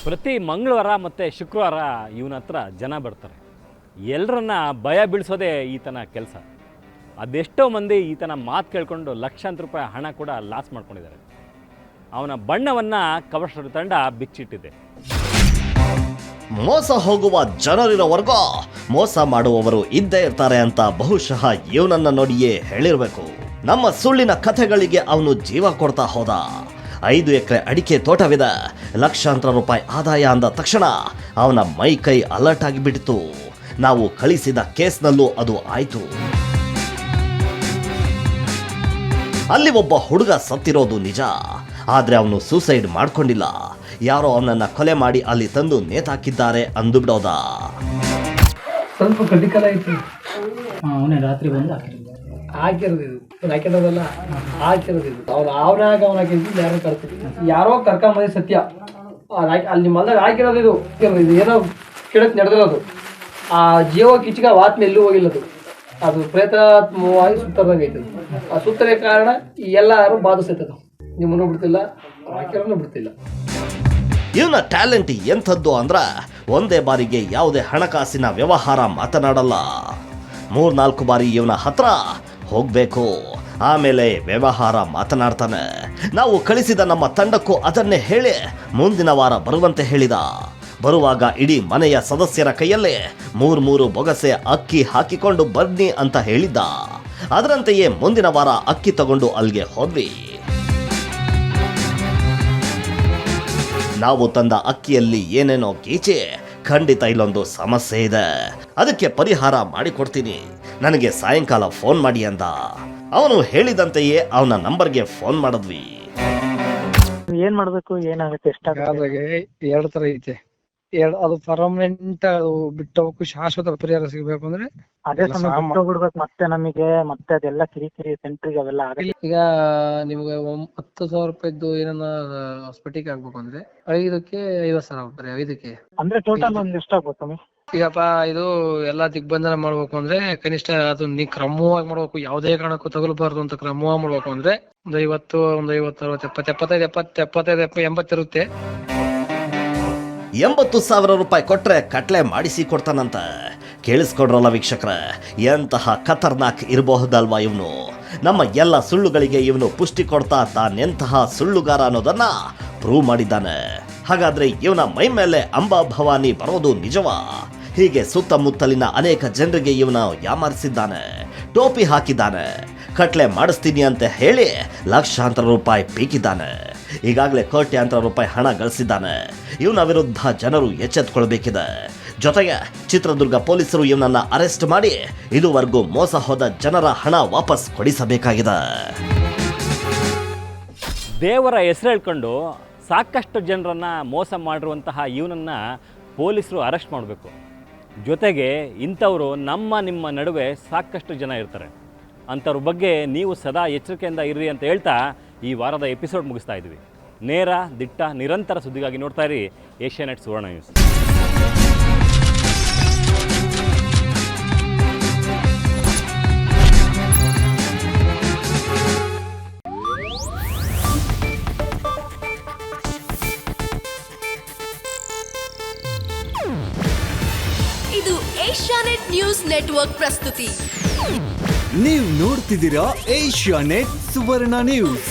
ಪ್ರತಿ ಮಂಗಳವಾರ ಮತ್ತು ಶುಕ್ರವಾರ ಇವನ ಹತ್ರ ಜನ ಬರ್ತಾರೆ. ಎಲ್ಲರನ್ನ ಭಯ ಬೀಳಿಸೋದೇ ಈತನ ಕೆಲಸ. ಅದೆಷ್ಟೋ ಮಂದಿ ಈತನ ಮಾತು ಕೇಳ್ಕೊಂಡು ಲಕ್ಷಾಂತರ ರೂಪಾಯಿ ಹಣ ಕೂಡ ಲಾಸ್ ಮಾಡ್ಕೊಂಡಿದ್ದಾರೆ. ಅವನ ಬಣ್ಣವನ್ನು ಕವರ್ಸ್ಟೋರಿ ತಂಡ ಬಿಚ್ಚಿಟ್ಟಿದೆ. ಮೋಸ ಹೋಗುವ ಜನರಿರೋವರೆಗೂ ಮೋಸ ಮಾಡುವವರು ಇದ್ದೇ ಇರ್ತಾರೆ ಅಂತ ಬಹುಶಃ ಇವನನ್ನ ನೋಡಿಯೇ ಹೇಳಿರ್ಬೇಕು. ನಮ್ಮ ಸುಳ್ಳಿನ ಕಥೆಗಳಿಗೆ ಅವನು ಜೀವ ಕೊಡ್ತಾ ಹೋದ. 5 ಎಕರೆ ಅಡಿಕೆ ತೋಟವಿದೆ, ಲಕ್ಷಾಂತರ ರೂಪಾಯಿ ಆದಾಯ ಅಂದ ತಕ್ಷಣ ಅವನ ಮೈ ಕೈ ಅಲರ್ಟ್ ಆಗಿಬಿಟ್ಟಿತು. ನಾವು ಕಳಿಸಿದ ಕೇಸ್ನಲ್ಲೂ ಅದು ಆಯ್ತು. ಅಲ್ಲಿ ಒಬ್ಬ ಹುಡುಗ ಸತ್ತಿರೋದು ನಿಜ, ಆದ್ರೆ ಅವನು ಸೂಸೈಡ್ ಮಾಡ್ಕೊಂಡಿಲ್ಲ. ಯಾರೋ ಅವನನ್ನ ಕೊಲೆ ಮಾಡಿ ಅಲ್ಲಿ ತಂದು ನೇತಾಕಿದ್ದಾರೆ ಅಂದು ಬಿಡೋದ. ಸ್ವಲ್ಪ ಕ್ರಿಟಿಕಲ್ ಆಯ್ತು. ಅವನೇ ರಾತ್ರಿ ಬಂದು ಹಾಕಿರೋದಲ್ಲ ಹಾಕಿರೋದು ಅವನಾಗ ಅವನ ಹಾಕಿದ್ದು ಯಾರೋ ಕರ್ತೀವಿ, ಯಾರೋ ಕರ್ಕೊಂಬಂದಿ ಸತ್ಯ ಅಲ್ಲಿ ಮಲ್ದಾಗ ಹಾಕಿರೋದು. ಇದು ಏನೋ ಕಿಡಕ್ ನಡೆದಿರೋದು. ಆ ಜೀವ ಕಿಚ್ಚಿಗ ವಾತ್ಮ ಎಲ್ಲೂ ಹೋಗಿಲ್ಲದು. ಅದು ಪ್ರೇತಾತ್ಮವಾಗಿ ಸುತ್ತರ್ದಂಗೆ ಐತದು. ಆ ಸುತ್ತರೆ ಕಾರಣ ಈ ಎಲ್ಲರೂ ಬಾಧಿಸ್ತೈತದು. ನಿಮ್ಮನ್ನು ಬಿಡ್ತಿಲ್ಲ, ಹಾಕಿರೋನು ಬಿಡ್ತಿಲ್ಲ. ಇವನ ಟ್ಯಾಲೆಂಟ್ ಎಂಥದ್ದು ಅಂದ್ರ ಒಂದೇ ಬಾರಿಗೆ ಯಾವುದೇ ಹಣಕಾಸಿನ ವ್ಯವಹಾರ ಮಾತನಾಡಲ್ಲ. 3-4 ಬಾರಿ ಇವನ ಹತ್ರ ಹೋಗ್ಬೇಕು, ಆಮೇಲೆ ವ್ಯವಹಾರ ಮಾತನಾಡ್ತಾನೆ. ನಾವು ಕಳಿಸಿದ ನಮ್ಮ ತಂಡಕ್ಕೂ ಅದನ್ನೇ ಹೇಳಿ ಮುಂದಿನ ವಾರ ಬರುವಂತೆ ಹೇಳಿದ. ಬರುವಾಗ ಇಡೀ ಮನೆಯ ಸದಸ್ಯರ ಕೈಯಲ್ಲೇ 3 ಬೊಗಸೆ ಅಕ್ಕಿ ಹಾಕಿಕೊಂಡು ಬನ್ನಿ ಅಂತ ಹೇಳಿದ್ದ. ಅದರಂತೆಯೇ ಮುಂದಿನ ವಾರ ಅಕ್ಕಿ ತಗೊಂಡು ಅಲ್ಲಿಗೆ ಹೋದ್ವಿ. ನಾವು ತಂದ ಅಕ್ಕಿಯಲ್ಲಿ ಏನೇನೋ ಗೀಚೆ. ಖಂಡಿತ ಇಲ್ಲೊಂದು ಸಮಸ್ಯೆ ಇದೆ, ಅದಕ್ಕೆ ಪರಿಹಾರ ಮಾಡಿಕೊಡ್ತೀನಿ, ನನಗೆ ಸಾಯಂಕಾಲ ಫೋನ್ ಮಾಡಿ ಅಂದ. ಅವನು ಹೇಳಿದಂತೆಯೇ ಅವನ ನಂಬರ್ಗೆ ಫೋನ್ ಮಾಡಿದ್ವಿ. ಏನ್ ಮಾಡ್ಬೇಕು, ಏನಾಗುತ್ತೆ, ಎಷ್ಟಾಗುತ್ತೆ? 2 ತರ ಐತೆ. ಅದು ಪರ್ಮನೆಂಟ್ ಬಿಟ್ಟು ಹೋಗಕ್ಕೆ ಶಾಶ್ವತ ಪರಿಹಾರ ಸಿಗಬೇಕು ಅಂದ್ರೆ ಅದೇ ಸಮಯ ಬಿಡ್ಬೇಕು. ಮತ್ತೆ ನಮಗೆ ಮತ್ತೆ ಅದೆಲ್ಲ ಕಿರಿಕಿರಿ ಸೆಂಟ್ರಿಗೆ ಅವೆಲ್ಲ ಆಗಲ್ಲ. ಈಗ ನಿಮ್ಗೆ 10,000 ರೂಪಾಯಿದ್ದು ಏನನ್ನ ಸ್ಫಟಿಕ ಆಗ್ಬೇಕು ಅಂದ್ರೆ 5ಕ್ಕೆ 50,000 ಆಗ್ತಾರೆ. 5ಕ್ಕೆ ಅಂದ್ರೆ ಟೋಟಲ್ ಒಂದ್ ಎಷ್ಟಾಗ್ಬೋದು? ಈಗಪ್ಪ ಇದು ಎಲ್ಲಾ ದಿಗ್ಬಂಧನ ಮಾಡ್ಬೇಕು ಅಂದ್ರೆ ಕನಿಷ್ಠ ಅದು ನೀ ಕ್ರಮವಾಗಿ ಮಾಡ್ಬೇಕು. ಯಾವುದೇ ಕಾರಣಕ್ಕೂ ತಗಲ್ಬಾರ್ದು ಅಂತ ಕ್ರಮವಾಗಿ ಮಾಡ್ಬೇಕು ಅಂದ್ರೆ ಒಂದು 50, ಒಂದು 50, 60, 70, 75, 80 ಇರುತ್ತೆ. 80,000 ರೂಪಾಯಿ ಕೊಟ್ರೆ ಕಟ್ಲೆ ಮಾಡಿಸಿ ಕೊಡ್ತಾನಂತ. ಕೇಳಿಸ್ಕೊಡ್ರಲ್ಲ ವೀಕ್ಷಕರ, ಎಂತಹ ಖತರ್ನಾಕ್ ಇರಬಹುದಲ್ವಾ ಇವನು. ನಮ್ಮ ಎಲ್ಲ ಸುಳ್ಳುಗಳಿಗೆ ಇವನು ಪುಷ್ಟಿ ಕೊಡ್ತಾ ತಾನೆಂತಹ ಸುಳ್ಳುಗಾರ ಅನ್ನೋದನ್ನ ಪ್ರೂವ್ ಮಾಡಿದ್ದಾನೆ. ಹಾಗಾದ್ರೆ ಇವನ ಮೈ ಮೇಲೆ ಅಂಬಾ ಭವಾನಿ ಬರೋದು ನಿಜವಾ? ಹೀಗೆ ಸುತ್ತಮುತ್ತಲಿನ ಅನೇಕ ಜನರಿಗೆ ಇವನ ಯಾಮಾರಿಸಿದ್ದಾನೆ, ಟೋಪಿ ಹಾಕಿದ್ದಾನೆ, ಕಟ್ಲೆ ಮಾಡಿಸ್ತೀನಿ ಅಂತ ಹೇಳಿ ಲಕ್ಷಾಂತರ ರೂಪಾಯಿ ಪೀಕಿದ್ದಾನೆ. ಈಗಾಗಲೇ ಕೋಟ್ಯಾಂತರ ರೂಪಾಯಿ ಹಣ ಗಳಿಸಿದ್ದಾನೆ. ಇವನ ವಿರುದ್ಧ ಜನರು ಎಚ್ಚೆತ್ತುಕೊಳ್ಬೇಕಿದೆ. ಜೊತೆಗೆ ಚಿತ್ರದುರ್ಗ ಪೊಲೀಸರು ಇವನನ್ನ ಅರೆಸ್ಟ್ ಮಾಡಿ ಇದುವರೆಗೂ ಮೋಸ ಹೋದ ಜನರ ಹಣ ವಾಪಸ್ ಕೊಡಿಸಬೇಕಾಗಿದೆ. ದೇವರ ಹೆಸರು ಹೇಳ್ಕೊಂಡು ಸಾಕಷ್ಟು ಜನರನ್ನು ಮೋಸ ಮಾಡಿರುವಂತಹ ಇವನನ್ನ ಪೊಲೀಸರು ಅರೆಸ್ಟ್ ಮಾಡಬೇಕು. ಜೊತೆಗೆ ಇಂಥವರು ನಿಮ್ಮ ನಡುವೆ ಸಾಕಷ್ಟು ಜನ ಇರ್ತಾರೆ. ಅಂಥವ್ರ ಬಗ್ಗೆ ನೀವು ಸದಾ ಎಚ್ಚರಿಕೆಯಿಂದ ಇರ್ರಿ ಅಂತ ಹೇಳ್ತಾ ಈ ವಾರದ ಎಪಿಸೋಡ್ ಮುಗಿಸ್ತಾ ಇದ್ವಿ. ನೇರ, ದಿಟ್ಟ, ನಿರಂತರ ಸುದ್ದಿಗಾಗಿ ನೋಡ್ತಾ ಇರಿ ಏಷ್ಯಾನೆಟ್ ಸುವರ್ಣ ನ್ಯೂಸ್. ಇದು ಏಷ್ಯಾನೆಟ್ ನ್ಯೂಸ್ ನೆಟ್ವರ್ಕ್ ಪ್ರಸ್ತುತಿ. ನೀವು ನೋಡ್ತಿದ್ದೀರಾ ಏಷ್ಯಾನೆಟ್ ಸುವರ್ಣ ನ್ಯೂಸ್.